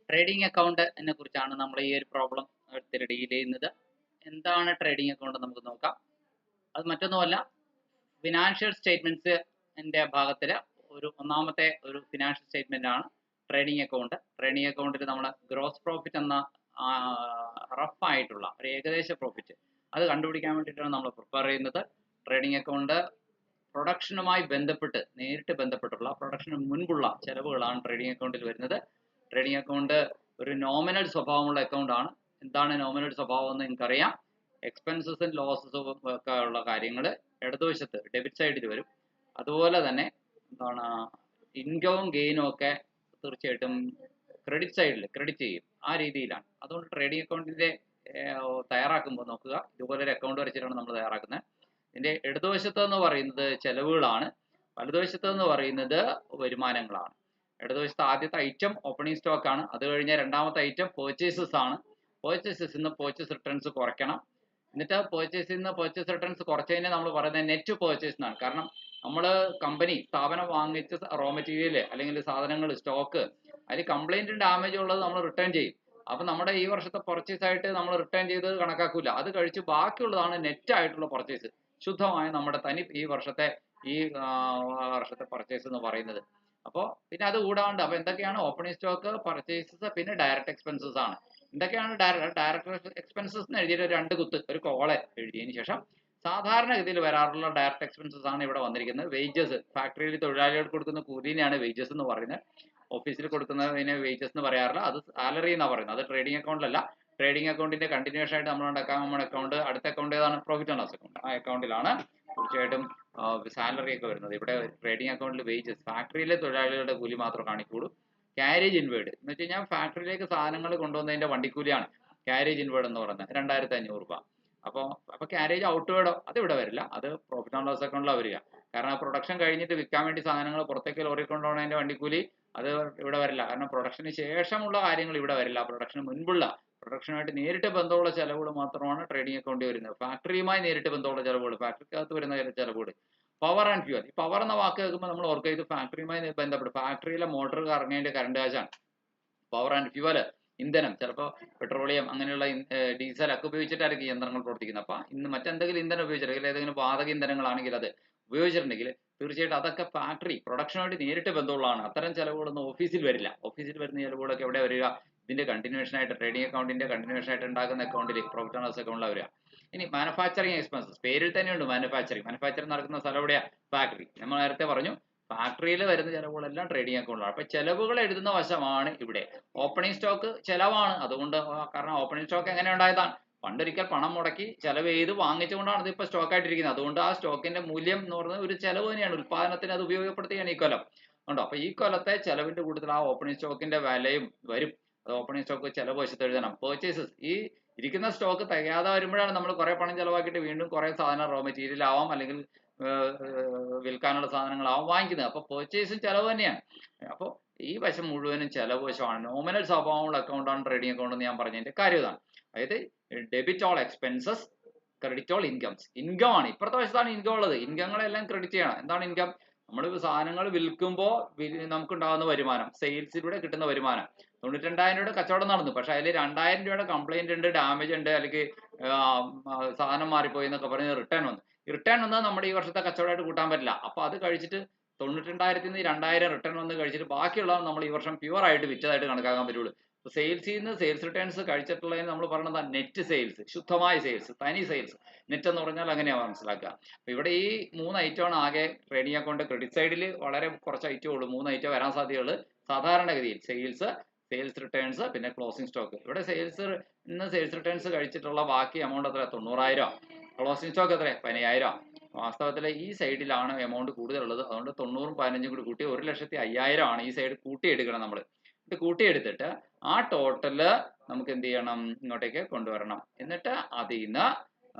Trading അക്കൗണ്ടിനെ കുറിച്ചാണ് നമ്മൾ ഈ ഒരു പ്രോബ്ലം ഡീൽ ചെയ്യുന്നത്. എന്താണ് ട്രേഡിംഗ് അക്കൗണ്ട് നമുക്ക് നോക്കാം. അത് മറ്റൊന്നുമല്ല, ഫിനാൻഷ്യൽ സ്റ്റേറ്റ്മെന്റ്സിന്റെ ഭാഗത്തിൽ ഒന്നാമത്തെ ഒരു ഫിനാൻഷ്യൽ സ്റ്റേറ്റ്മെന്റ് ആണ് ട്രേഡിംഗ് അക്കൗണ്ട്. ട്രേഡിംഗ് അക്കൗണ്ടിൽ നമ്മൾ ഗ്രോസ് പ്രോഫിറ്റ് എന്ന റഫ് ആയിട്ടുള്ള ഒരു ഏകദേശ പ്രോഫിറ്റ് അത് കണ്ടുപിടിക്കാൻ വേണ്ടിയിട്ടാണ് നമ്മൾ പ്രിപ്പയർ ചെയ്യുന്നത്. ട്രേഡിംഗ് അക്കൗണ്ട് പ്രൊഡക്ഷനുമായി നേരിട്ട് ബന്ധപ്പെട്ടുള്ള പ്രൊഡക്ഷന് മുൻപുള്ള ചെലവുകളാണ് ട്രേഡിംഗ് അക്കൗണ്ടിൽ വരുന്നത്. ട്രേഡിംഗ് അക്കൗണ്ട് ഒരു നോമിനൽ സ്വഭാവമുള്ള അക്കൗണ്ട് ആണ്. എന്താണ് നോമിനൽ സ്വഭാവം എന്ന് നിങ്ങൾക്കറിയാം. എക്സ്പെൻസസും ലോസസും ഒക്കെ ഉള്ള കാര്യങ്ങൾ ഇടതുവശത്ത് ഡെബിറ്റ് സൈഡിൽ വരും. അതുപോലെ തന്നെ എന്താണ് ഇൻകവും ഗെയിനും ഒക്കെ തീർച്ചയായിട്ടും ക്രെഡിറ്റ് സൈഡിൽ ക്രെഡിറ്റ് ചെയ്യും. ആ രീതിയിലാണ്. അതുകൊണ്ട് ട്രേഡിംഗ് അക്കൗണ്ടിന്റെ തയ്യാറാക്കുമ്പോൾ നോക്കുക, ഇതുപോലെ ഒരു അക്കൗണ്ട് വരച്ചിട്ടാണ് നമ്മൾ തയ്യാറാക്കുന്നത്. ഇതിന്റെ ഇടതുവശത്ത് എന്ന് പറയുന്നത് ചെലവുകളാണ്, വലതുവശത്ത് എന്ന് പറയുന്നത് വരുമാനങ്ങളാണ്. ഇടതുവശത്ത് ആദ്യത്തെ ഐറ്റം ഓപ്പണിംഗ് സ്റ്റോക്ക് ആണ്. അത് കഴിഞ്ഞ രണ്ടാമത്തെ ഐറ്റം പർച്ചേസസ് ആണ്. പർച്ചേസസിൽ നിന്ന് പർച്ചേസ് റിട്ടേൺസ് കുറയ്ക്കണം. എന്നിട്ട് പർച്ചേസിൽ നിന്ന് പർച്ചേസ് റിട്ടേൺസ് കുറച്ചതിനെ നമ്മൾ പറയുന്നത് നെറ്റ് പർച്ചേസ് എന്നാണ്. കാരണം നമ്മൾ സ്ഥാപനം വാങ്ങിച്ച റോ മെറ്റീരിയൽ അല്ലെങ്കിൽ സാധനങ്ങൾ സ്റ്റോക്ക് അതിൽ കംപ്ലൈന്റും ഡാമേജും ഉള്ളത് നമ്മൾ റിട്ടേൺ ചെയ്യും. അപ്പൊ നമ്മുടെ ഈ വർഷത്തെ പർച്ചേസ് ആയിട്ട് നമ്മൾ റിട്ടേൺ ചെയ്തത് കണക്കാക്കൂല. അത് കഴിച്ച് ബാക്കിയുള്ളതാണ് നെറ്റ് ആയിട്ടുള്ള പർച്ചേസ്, ശുദ്ധമായ നമ്മുടെ ഈ വർഷത്തെ പർച്ചേസ് എന്ന് പറയുന്നത്. അപ്പോൾ പിന്നെ അത് കൂടാണ്ട് അപ്പൊ എന്തൊക്കെയാണ് ഓപ്പണിംഗ് സ്റ്റോക്ക്, പർച്ചേസസ്, പിന്നെ ഡയറക്റ്റ് എക്സ്പെൻസസ് ആണ്. എന്തൊക്കെയാണ് ഡയറക്റ്റ് എക്സ്പെൻസസ് എന്ന് എഴുതിയിട്ട് ഒരു കോള് എഴുതിയതിനു ശേഷം സാധാരണഗതിയിൽ വരാറുള്ള ഡയറക്റ്റ് എക്സ്പെൻസസ് ആണ് ഇവിടെ വന്നിരിക്കുന്നത്. വേജസ്, ഫാക്ടറിയിൽ തൊഴിലാളികൾക്ക് കൊടുക്കുന്ന കൂലിനെയാണ് വേജസ് എന്ന് പറയുന്നത്. ഓഫീസിൽ കൊടുക്കുന്നതിന് വേജസ് എന്ന് പറയാറില്ല, അത് സാലറി എന്നാണ് പറയുന്നത്. അത് ട്രേഡിംഗ് അക്കൗണ്ടിലല്ല. ട്രേഡിംഗ് അക്കൗണ്ടിന്റെ കണ്ടിന്യൂഷൻ ആയിട്ട് നമ്മൾ ഉണ്ടാക്കാൻ നമ്മുടെ അക്കൗണ്ട്, അടുത്ത അക്കൗണ്ട് ഏതാണ്? Profit and loss account. ആ അക്കൗണ്ടിലാണ് തീർച്ചയായിട്ടും സാലറി ഒക്കെ വരുന്നത്. ഇവിടെ ട്രേഡിംഗ് അക്കൗണ്ടിൽ വേജസ്, ഫാക്ടറിയിലെ തൊഴിലാളികളുടെ കൂലി മാത്രമേ കാണിക്കുള്ളൂ. ക്യാരേജ് ഇൻവേർഡ് എന്ന് വെച്ച് കഴിഞ്ഞാൽ ഫാക്ടറിയിലേക്ക് സാധനങ്ങൾ കൊണ്ടുവന്നതിന്റെ വണ്ടിക്കൂലിയാണ് ക്യാരേജ് ഇൻവേർഡ് എന്ന് പറയുന്നത്, 2500 രൂപ. അപ്പോൾ ക്യാരേജ് ഔട്ട്വേർഡോ അത് ഇവിടെ വരില്ല, അത് പ്രോഫിറ്റ് ആൻഡ് ലോസ് അക്കൗണ്ടിലാണ് വരിക. കാരണം പ്രൊഡക്ഷൻ കഴിഞ്ഞിട്ട് വിൽക്കാൻ വേണ്ടി സാധനങ്ങൾ പുറത്തേക്ക് ലോറി കൊണ്ടുപോകുന്നതിന്റെ വണ്ടിക്കൂലി അത് ഇവിടെ വരില്ല. കാരണം പ്രൊഡക്ഷന് ശേഷമുള്ള കാര്യങ്ങൾ ഇവിടെ വരില്ല. പ്രൊഡക്ഷന് മുൻപുള്ള പ്രൊഡക്ഷനുമായിട്ട് നേരിട്ട് ബന്ധമുള്ള ചെലവുകൾ മാത്രമാണ് ട്രേഡിംഗ് അക്കൗണ്ടിൽ വരുന്നത്. ഫാക്ടറിയുമായി നേരിട്ട് ബന്ധമുള്ള ചെലവുകൾ, ഫാക്ടറിക്കകത്ത് വരുന്ന ചെലവുകൾ. പവർ ആൻഡ് ഫ്യൂവൽ, ഈ പവർ എന്ന വാക്ക് കേൾക്കുമ്പോൾ നമ്മൾ ഓർക്കുക ഇത് ഫാക്ടറിയുമായി ബന്ധപ്പെട്ട് ഫാക്ടറിയിലെ മോട്ടോർ കറങ്ങേണ്ട കറണ്ട് കാശാണ്. പവർ ആൻഡ് ഫ്യൂവൽ, ഇന്ധനം, ചിലപ്പോൾ പെട്രോളിയം അങ്ങനെയുള്ള ഡീസൽ ഒക്കെ ഉപയോഗിച്ചിട്ടായിരിക്കും യന്ത്രങ്ങൾ പ്രവർത്തിക്കുന്നത്. അപ്പൊ ഇന്ന് മറ്റെന്തെങ്കിലും ഇന്ധനം ഉപയോഗിച്ചിട്ടുണ്ടെങ്കിൽ, ഏതെങ്കിലും വാതക ഇന്ധനങ്ങളാണെങ്കിൽ അത് ഉപയോഗിച്ചിട്ടുണ്ടെങ്കിൽ തീർച്ചയായിട്ടും അതൊക്കെ ഫാക്ടറി പ്രൊഡക്ഷനുമായിട്ട് നേരിട്ട് ബന്ധമുള്ളതാണ്. അത്തരം ചെലവുകളൊന്നും ഓഫീസിൽ വരില്ല. ഓഫീസിൽ വരുന്ന ചെലവുകളൊക്കെ എവിടെ വരിക? ഇതിന്റെ കണ്ടിന്യൂഷൻ ആയിട്ട്, ട്രേഡിംഗ് അക്കൗണ്ടിന്റെ കണ്ടിന്യൂഷൻ ആയിട്ട് ഉണ്ടാക്കുന്ന അക്കൗണ്ടിൽ, പ്രോഫിറ്റ് ആൻഡ് ലോസ് അക്കൗണ്ടിലാണ് വരിക. ഇനി മാനുഫാക്ചറിങ് എക്സ്പെൻസസ്, പേരിൽ തന്നെയുണ്ട് മാനുഫാക്ചറിങ് നടക്കുന്ന സ്ഥലം എവിടെയാ? ഫാക്ടറി. നമ്മൾ നേരത്തെ പറഞ്ഞു ഫാക്ടറിയിൽ വരുന്ന ചെലവുകളെല്ലാം ട്രേഡിംഗ് അക്കൗണ്ടിലാണ്. അപ്പൊ ചെലവുകൾ എഴുതുന്ന വശമാണ് ഇവിടെ. ഓപ്പണിംഗ് സ്റ്റോക്ക് ചെലവാണ്. അതുകൊണ്ട് കാരണം ഓപ്പണിംഗ് സ്റ്റോക്ക് എങ്ങനെ ഉണ്ടായതാണ്? പണ്ടൊരിക്കൽ പണം മുടക്കി ചെലവ് ചെയ്ത് വാങ്ങിച്ചുകൊണ്ടാണ് ഇത് ഇപ്പോൾ സ്റ്റോക്ക് ആയിട്ടിരിക്കുന്നത്. അതുകൊണ്ട് ആ സ്റ്റോക്കിന്റെ മൂല്യം എന്ന് പറയുന്നത് ഒരു ചെലവ് തന്നെയാണ്. ഉൽപ്പാദനത്തിന് അത് ഉപയോഗപ്പെടുത്തുകയാണ് ഈ കൊല്ലം. ഉണ്ടോ? അപ്പൊ ഈ കൊല്ലത്തെ ചെലവിന്റെ കൂട്ടത്തിൽ ആ ഓപ്പണിംഗ് സ്റ്റോക്കിന്റെ വിലയും വരും. അത് ഓപ്പണിംഗ് സ്റ്റോക്ക് ചെലവ് വശത്ത് എഴുതണം. പർച്ചേസസ്, ഈ ഇരിക്കുന്ന സ്റ്റോക്ക് തികയാതെ വരുമ്പോഴാണ് നമ്മൾ കുറെ പണം ചെലവാക്കിയിട്ട് വീണ്ടും കുറെ സാധനം റോ മെറ്റീരിയൽ ആവാം അല്ലെങ്കിൽ വിൽക്കാനുള്ള സാധനങ്ങളാവും വാങ്ങിക്കുന്നത്. അപ്പൊ പർച്ചേസും ചെലവ് തന്നെയാണ്. അപ്പോൾ ഈ വശം മുഴുവനും ചെലവ് വശമാണ്. നോമിനൽ സ്വഭാവമുള്ള അക്കൗണ്ടാണ് ട്രേഡിംഗ് അക്കൗണ്ട് എന്ന് ഞാൻ പറഞ്ഞതിന്റെ കാര്യം ഇതാണ്. അതായത് debit all expenses, credit all incomes. Income ആണ്, ഇപ്പുറത്തെ വശത്താണ് ഇൻകം ഉള്ളത്. ഇൻകങ്ങളെല്ലാം ക്രെഡിറ്റ് ചെയ്യണം. എന്താണ് ഇൻകം? നമ്മൾ സാധനങ്ങൾ വിൽക്കുമ്പോൾ നമുക്കുണ്ടാകുന്ന വരുമാനം, സെയിൽസിലൂടെ കിട്ടുന്ന വരുമാനം. 92,000 രൂപയുടെ കച്ചവടം നടന്നു, പക്ഷെ അതിൽ 2,000 രൂപയുടെ കംപ്ലൈന്റ് ഉണ്ട്, ഡാമേജ് ഉണ്ട്, അല്ലെങ്കിൽ സാധനം മാറിപ്പോയി എന്നൊക്കെ പറഞ്ഞ് റിട്ടേൺ വന്നു. റിട്ടേൺ വന്നത് നമ്മുടെ ഈ വർഷത്തെ കച്ചവടമായിട്ട് കൂട്ടാൻ പറ്റില്ല. അപ്പൊ അത് കഴിച്ചിട്ട് 92,000 നിന്ന് 2,000 റിട്ടേൺ വന്ന് കഴിച്ചിട്ട് ബാക്കിയുള്ളത് നമ്മൾ ഈ വർഷം പ്യുവർ ആയിട്ട് വിറ്റതായിട്ട് കണക്കാക്കാൻ പറ്റുള്ളൂ. സെയിൽസിൽ നിന്ന് സെയിൽസ് റിട്ടേൺസ് കഴിച്ചിട്ടുള്ളതിന് നമ്മൾ പറയുന്നത് നെറ്റ് സെയിൽസ്, ശുദ്ധമായ സെയിൽസ്, തനി സെയിൽസ്. നെറ്റ് എന്ന് പറഞ്ഞാൽ അങ്ങനെയാണ് മനസ്സിലാക്കുക. അപ്പൊ ഇവിടെ ഈ 3 ഐറ്റമാണ് ആകെ ട്രേഡിംഗ് അക്കൗണ്ട്. ക്രെഡിറ്റ് സൈഡിൽ വളരെ കുറച്ച് ഐറ്റം ഉള്ളൂ, 3 ഐറ്റം വരാൻ സാധ്യതയുള്ളൂ സാധാരണഗതിയിൽ. സെയിൽസ് റിട്ടേൺസ്, പിന്നെ ക്ലോസിംഗ് സ്റ്റോക്ക്. ഇവിടെ സെയിൽസ് റിട്ടേൺസ് കഴിച്ചിട്ടുള്ള ബാക്കി എമൗണ്ട് എത്ര? 90,000. ക്ലോസിംഗ് സ്റ്റോക്ക് എത്ര? 15,000. വാസ്തവത്തിൽ ഈ സൈഡിലാണ് എമൗണ്ട് കൂടുതലുള്ളത്. അതുകൊണ്ട് 90ഉം 15ഉം കൂടി കൂട്ടി 1,05,000 ആണ് ഈ സൈഡ് കൂട്ടിയെടുക്കണം നമ്മൾ. ഇത് കൂട്ടിയെടുത്തിട്ട് ആ ടോട്ടല് നമുക്ക് എന്ത് ചെയ്യണം? ഇങ്ങോട്ടേക്ക് കൊണ്ടുവരണം. എന്നിട്ട് അതിൽ നിന്ന്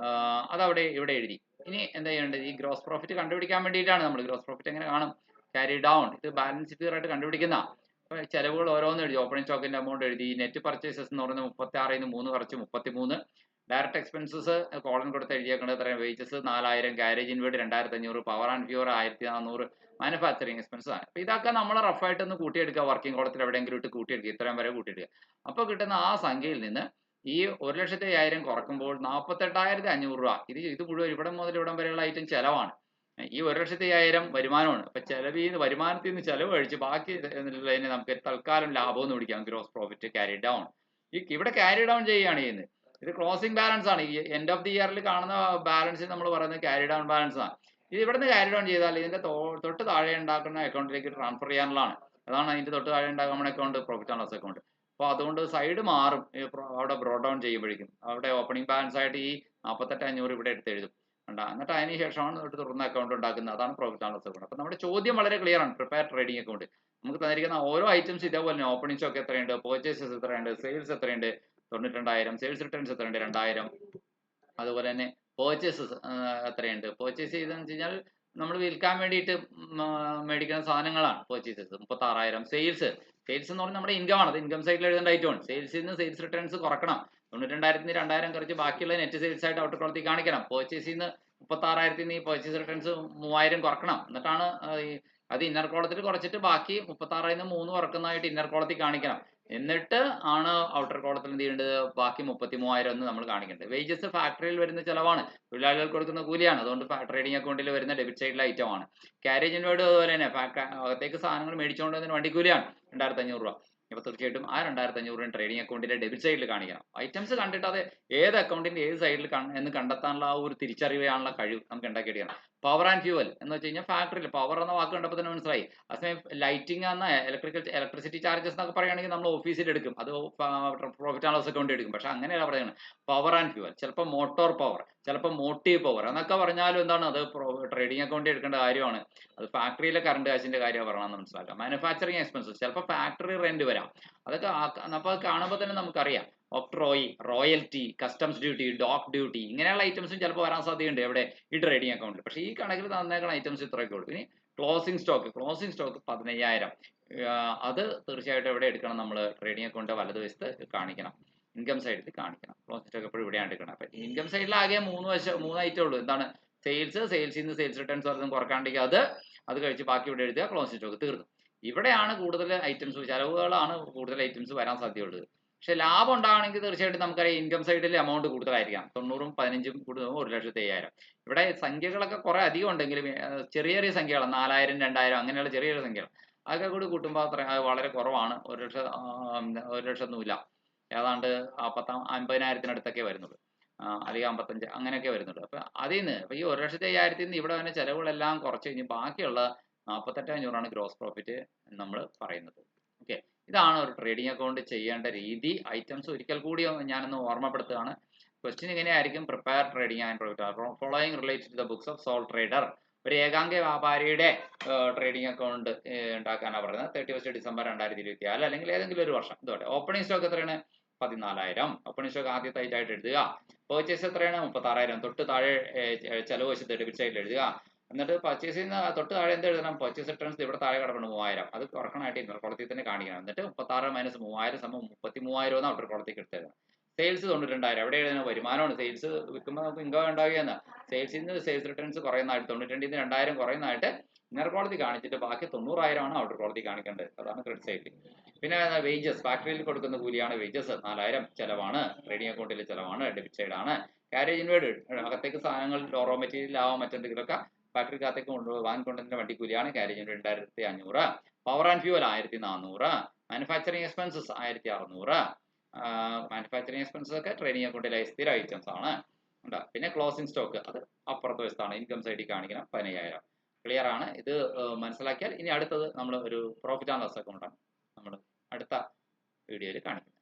അതവിടെ ഇവിടെ എഴുതി. ഇനി എന്താ ചെയ്യേണ്ടത്? ഈ ഗ്രോസ് പ്രോഫിറ്റ് കണ്ടുപിടിക്കാൻ വേണ്ടിയിട്ടാണ് നമ്മൾ. ഗ്രോസ് പ്രോഫിറ്റ് എങ്ങനെ കാണും? Carry down. ഇത് ബാലൻസ് ഫിഗർ ആയിട്ട് കണ്ടുപിടിക്കുന്ന ചെലവുകൾ ഓരോന്നും എഴുതി. ഓപ്പണിംഗ് സ്റ്റോക്കിന്റെ എമൗണ്ട് എഴുതി. നെറ്റ് പർച്ചേസസ് എന്ന് പറയുന്നത് 36 ൽ നിന്ന് 3 കുറച്ച് 33. ഡയറക്റ്റ് എക്സ്പെൻസസ് കോളൻ കൊടുത്ത് എഴുതിയേക്കുന്നത് എത്രയാണ്? Wages 4000, carriage inward 2500, power and fuel 1400, manufacturing expense ആണ്. അപ്പോൾ ഇതൊക്കെ നമ്മൾ റഫായിട്ട് ഒന്ന് കൂട്ടിയെടുക്കുക, വർക്കിംഗ് കോളത്തിൽ എവിടെയെങ്കിലും ഇട്ട് കൂട്ടിയെടുക്കുക, ഇത്രയും വരെ കൂട്ടിയെടുക്കുക. അപ്പോൾ കിട്ടുന്ന ആ സംഖ്യയിൽ നിന്ന് ഈ 1,50,000 കുറക്കുമ്പോൾ 48,500 രൂപ. ഇത് മുഴുവൻ ഇവിടെ മുതൽ ഇവിടം വരെയുള്ള ഐറ്റം ചിലവാണ്. ഈ 1,50,000 വരുമാനമാണ്. അപ്പൊ വരുമാനത്തിൽ നിന്ന് ചെലവ് കഴിച്ച് ബാക്കി എന്നുള്ളതിനെ നമുക്ക് തൽക്കാലം ലാഭം എന്ന് വിളിക്കാം, ഗ്രോസ് പ്രോഫിറ്റ് ക്യാരി ഡൗൺ. ഇവിടെ ക്യാരി ഡൗൺ ചെയ്യുകയാണ് ചെയ്യുന്നത്. ഇത് ക്ലോസിംഗ് ബാലൻസ് ആണ്. ഈ എൻഡ് ഓഫ് ദി ഇയറിൽ കാണുന്ന ബാലൻസ് നമ്മൾ പറയുന്നത് ക്യാരി ഡൗൺ ബാലൻസ് ആണ്. ഇത് ഇവിടുന്ന് ക്യാരി ഡൗൺ ചെയ്താൽ ഇതിന്റെ തൊട്ട് താഴെ ഉണ്ടാക്കുന്ന അക്കൗണ്ടിലേക്ക് ട്രാൻസ്ഫർ ചെയ്യാനുള്ളതാണ്. അതാണ് അതിന്റെ തൊട്ട് താഴെ ഉണ്ടാകുന്ന account profit and loss account. അപ്പോൾ അതുകൊണ്ട് സൈഡ് മാറും അവിടെ ബ്രോഡ് ഡൗൺ ചെയ്യുമ്പോഴേക്കും. അവിടെ ഓപ്പണിംഗ് ബാലൻസ് ആയിട്ട് ഈ 48,500 ഇവിടെ എടുത്ത് എഴുതും. എന്നിട്ട് അതിന് ശേഷമാണ് ഒരു തുറന്ന അക്കൗണ്ട് ഉണ്ടാക്കുന്നത്. അതാണ് പ്രോഫിറ്റ് ആൻഡ് ലോസ് അക്കൗണ്ട്. അപ്പോൾ നമ്മുടെ ചോദ്യം വളരെ ക്ലിയർ ആണ്. പ്രിപ്പയർ ട്രേഡിംഗ് അക്കൗണ്ട് നമുക്ക് തന്നിരിക്കുന്ന ഓരോ ഐറ്റംസ് ഇതേപോലെ തന്നെ ഓപ്പണിംഗ് സ്റ്റോക്ക് എത്രയുണ്ട്, പർച്ചേസസ് എത്രയുണ്ട്, സെയിൽസ് എത്രയുണ്ട്, 92,000, സെയിൽസ് റിട്ടേൺസ് എത്രയുണ്ട്, 2,000. അതുപോലെ തന്നെ പർച്ചേസസ് എത്രയുണ്ട്, പർച്ചേസ് ചെയ്തെന്ന് വെച്ച് കഴിഞ്ഞാൽ നമ്മൾ വിൽക്കാൻ വേണ്ടിയിട്ട് മേടിക്കുന്ന സാധനങ്ങളാണ് പർച്ചേസസ് 36,000. സെയിൽസ് എന്ന് പറഞ്ഞാൽ നമ്മുടെ ഇൻകം ആണ്. അത് ഇൻകം സൈഡിൽ എഴുതേണ്ട ഐറ്റമാണ്. സെയിൽസിൽ നിന്ന് സെയിൽസ് റിട്ടേൺസ് കുറക്കണം. 92,000 2,000 കുറച്ച് ബാക്കിയുള്ള നെറ്റ് സെയിൽസ് ആയിട്ട് ഔട്ടർ കോളത്തിൽ കാണിക്കണം. പർച്ചേസിൽ നിന്ന് 36,000 ഈ പർച്ചേസ് റിട്ടേൺസ് 3,000 കുറക്കണം. എന്നിട്ടാണ് അത് ഇന്നർ കോളത്തിൽ കുറച്ചിട്ട് ബാക്കി 36,000 3 കുറക്കുന്നതായിട്ട് ഇന്നർ കോളത്തിൽ കാണിക്കണം. എന്നിട്ട് ആണ് ഔട്ടർ കോളത്തിൽ എന്ത് ചെയ്യേണ്ടത്, ബാക്കി 33,000 എന്ന് നമ്മൾ കാണിക്കേണ്ടത്. വേജസ് ഫാക്ടറിയിൽ വരുന്ന ചിലവാണ്, തൊഴിലാളികൾ കൊടുക്കുന്ന കൂലിയാണ്. അതുകൊണ്ട് ട്രേഡിംഗ് അക്കൗണ്ടിൽ വരുന്ന ഡെബിറ്റ് സൈഡിലെ ഐറ്റം ആണ്. കാരേജ് ഇൻവേർഡ് അതുപോലെ തന്നെ അകത്തേക്ക് സാധനങ്ങൾ മേടിച്ചുകൊണ്ടതിന് വണ്ടിക്കൂലിയാണ് 2,500 രൂപ. അപ്പോൾ തീർച്ചയായിട്ടും ആ 2,500 ട്രേഡിംഗ് അക്കൗണ്ടിലെ ഡെബിറ്റ് സൈഡിൽ കാണിക്കണം. ഐറ്റംസ് കണ്ടിട്ട് അത് ഏത് അക്കൗണ്ടിന്റെ ഏത് സൈഡിൽ എന്ന് കണ്ടെത്താനുള്ള ആ ഒരു തിരിച്ചറിയാനുള്ള കഴിവ് നമുക്ക് ഉണ്ടാക്കിയെടുക്കണം. പവർ ആൻഡ് ഫ്യൂവൽ എന്ന് വെച്ച് കഴിഞ്ഞാൽ ഫാക്ടറിയിൽ പവർ എന്ന വാക്ക് കണ്ടപ്പോൾ തന്നെ മനസ്സിലായി. അതേസമയം ലൈറ്റിംഗ് എന്ന ഇലക്ട്രിസിറ്റി ചാർജസ് എന്നൊക്കെ പറയുകയാണെങ്കിൽ നമ്മൾ ഓഫീസിൽ എടുക്കും, അത് പ്രോഫിറ്റ് ആൻഡ് ലോസ് അക്കൗണ്ട് എടുക്കും. പക്ഷെ അങ്ങനെയല്ല പറയുന്നത്. പവർ ആൻഡ് ഫ്യൂവൽ, ചിലപ്പോൾ മോട്ടോർ പവർ, ചിലപ്പോൾ മോട്ടീവ് പവർ എന്നൊക്കെ പറഞ്ഞാലും എന്താണ്, അത് ട്രേഡിംഗ് അക്കൗണ്ടിൽ എടുക്കേണ്ട കാര്യമാണ്. അത് ഫാക്ടറിയിലെ കറണ്ട് കാശിന്റെ കാര്യം പറയണമെന്ന് മനസ്സിലാക്കാം. മാനുഫാക്ചറിങ് എക്സ്പെൻസസ്, ചിലപ്പോൾ ഫാക്ടറി റെന്റ് വരാം. അതൊക്കെ അപ്പോൾ കാണുമ്പോൾ തന്നെ നമുക്കറിയാം. Octroi, royalty, customs duty, dock duty, ഇങ്ങനെയുള്ള ഐറ്റംസും ചിലപ്പോൾ വരാൻ സാധ്യതയുണ്ട് എവിടെ, ഈ ട്രേഡിംഗ് അക്കൗണ്ടിൽ. പക്ഷേ ഈ കണക്കിൽ തന്നേക്കുന്ന ഐറ്റംസ് ഇത്രയൊക്കെ ഉള്ളൂ. ഇനി ക്ലോസിംഗ് സ്റ്റോക്ക് 15,000. അത് തീർച്ചയായിട്ടും എവിടെ എടുക്കണം, നമ്മൾ ട്രേഡിംഗ് അക്കൗണ്ട് വലതുവശത്ത് കാണിക്കണം, ഇൻകം സൈഡിൽ കാണിക്കണം. ക്ലോസിംഗ് സ്റ്റോക്ക് എപ്പോഴും ഇവിടെയാണ് എടുക്കണം. അപ്പം ഇൻകം സൈഡിൽ ആകെ 3 ഐറ്റം ഉള്ളൂ. എന്താണ്, സെയിൽസിൽ നിന്ന് സെയിൽസ് റിട്ടേൺസ് വരുന്നത് കുറക്കാണ്ടെങ്കിൽ അത് കഴിച്ച് ബാക്കി ഇവിടെ എഴുതുക, ക്ലോസിംഗ് സ്റ്റോക്ക് തീർന്നു. ഇവിടെയാണ് കൂടുതൽ ഐറ്റംസ്, ചെലവുകളാണ് കൂടുതൽ ഐറ്റംസ് വരാൻ സാധ്യതയുള്ളത്. പക്ഷെ ലാഭം ഉണ്ടാകണമെങ്കിൽ തീർച്ചയായിട്ടും നമുക്കറിയാം ഇൻകം സൈഡിൽ എമൗണ്ട് കൂടുതലായിരിക്കാം. 90ഉം 15ഉം കൂടുമ്പോൾ 1,50,000. ഇവിടെ സംഖ്യകളൊക്കെ കുറെ അധികം ഉണ്ടെങ്കിലും ചെറിയ ചെറിയ സംഖ്യകളാണ്, 4,000 2,000 അങ്ങനെയുള്ള ചെറിയ ചെറിയ സംഖ്യകൾ. അതൊക്കെ കൂടി കൂട്ടുമ്പോൾ അത്ര വളരെ കുറവാണ്. 1,00,000 ഏതാണ്ട് 50,000 വരുന്നുള്ളൂ, അല്ലെങ്കിൽ 55 അങ്ങനെയൊക്കെ വരുന്നുള്ളൂ. അപ്പം അതിൽ നിന്ന് ഈ 1,50,000 നിന്ന് ഇവിടെ തന്നെ ചിലവുകളെല്ലാം കുറച്ച് കഴിഞ്ഞ് ബാക്കിയുള്ള 48,500 ഗ്രോസ് പ്രോഫിറ്റ് നമ്മൾ പറയുന്നത്. ഓക്കെ, ഇതാണ് ഒരു ട്രേഡിംഗ് അക്കൗണ്ട് ചെയ്യേണ്ട രീതി. ഐറ്റംസ് ഒരിക്കൽ കൂടി ഞാനൊന്ന് ഓർമ്മപ്പെടുത്തുകയാണ്. ക്വസ്റ്റ്യൻ ഇങ്ങനെയായിരിക്കും: prepare trading and profit following related to the books of sole trader. ഒരു ഏകാംഗ വ്യാപാരിയുടെ ട്രേഡിംഗ് അക്കൗണ്ട് ഉണ്ടാക്കാനാണ് പറയുന്നത്. 31 ഡിസംബർ 2024 അല്ലെങ്കിൽ ഏതെങ്കിലും ഒരു വർഷം. ഇതോടെ ഓപ്പണിംഗ് സ്റ്റോക്ക് എത്രയാണ്? 14,000. ഓപ്പണിംഗ് സ്റ്റോക്ക് ആദ്യത്തെ ആയിട്ട് എഴുതുക. പർച്ചേസ് എത്രയാണ്? 36,000. തൊട്ട് താഴെ ചെലവ് വശത്ത് ഡെബിറ്റ് സൈഡിൽ എഴുതുക. എന്നിട്ട് പർച്ചേസ് ചെയ്യുന്ന തൊട്ട് താഴെ എന്ത് എഴുതണം? പർച്ചേസ് റിട്ടേൺസ് ഇവിടെ താഴെ കിടക്കണം 3,000. അത് കുറക്കണമായിട്ട് ഇന്നർ കോളത്തിൽ തന്നെ കാണിക്കണം. എന്നിട്ട് 36 - 3,000 33,000 എന്ന് ഔട്ടർ കോളത്തേക്ക് എടുത്തെഴുതണം. സെയിൽസ് 92,000. എവിടെ എഴുതണം? വരുമാനമാണ്. സെയിൽസ് വിൽക്കുമ്പോൾ നമുക്ക് ഇൻകം ഉണ്ടാവുകയെന്ന്. സെയിൽസിൽ നിന്ന് സെയിൽസ് റിട്ടേൺസ് കുറയുന്നതായിട്ട് 92 - 2,000 കുറയുന്നതായിട്ട് ഇന്നർ കോളത്തിൽ കാണിച്ചിട്ട് ബാക്കി 90,000 ആണ് ഔട്ടർ കോളത്തിൽ കാണിക്കേണ്ടത്. അതാണ് ക്രെഡിറ്റ് സൈഡിൽ. പിന്നെ വേജസ്, ഫാക്ടറിയിൽ കൊടുക്കുന്ന കൂലിയാണ് വേജസ്. 4,000 ചിലവാണ്, ട്രേഡിംഗ് അക്കൗണ്ടിലെ ചിലവാണ്, ഡെബിറ്റ് സൈഡാണ്. കാരേജ് ഇൻവേർഡ്, അകത്തേക്ക് സാധനങ്ങൾ റോ മെറ്റീരിയൽ ആവാം മറ്റെന്തെങ്കിലുമൊക്കെ ഫാക്ടറിക്കകത്തേക്ക് വാങ്ങിക്കൊണ്ടതിന്റെ വണ്ടിക്കൂലിയാണ്. Carriage inward 2,500. Power and fuel 1,400. Manufacturing expenses 1,600. Manufacturing expenses ഒക്കെ ട്രേഡിംഗ് അക്കൗണ്ടിലെ സ്ഥിര ഐറ്റംസ് ആണ്. പിന്നെ ക്ലോസിംഗ് സ്റ്റോക്ക് അത് അപ്പുറത്തെ വശത്താണ്, ഇൻകം സൈഡിൽ കാണിക്കണം, 15,000. ക്ലിയർ ആണ്? ഇത് മനസ്സിലാക്കിയാൽ ഇനി അടുത്തത് നമ്മൾ ഒരു പ്രോഫിറ്റ് ആൻഡ് ലോസ് അക്കൗണ്ടാണ് നമ്മൾ അടുത്ത വീഡിയോയിൽ കാണിക്കുന്നത്.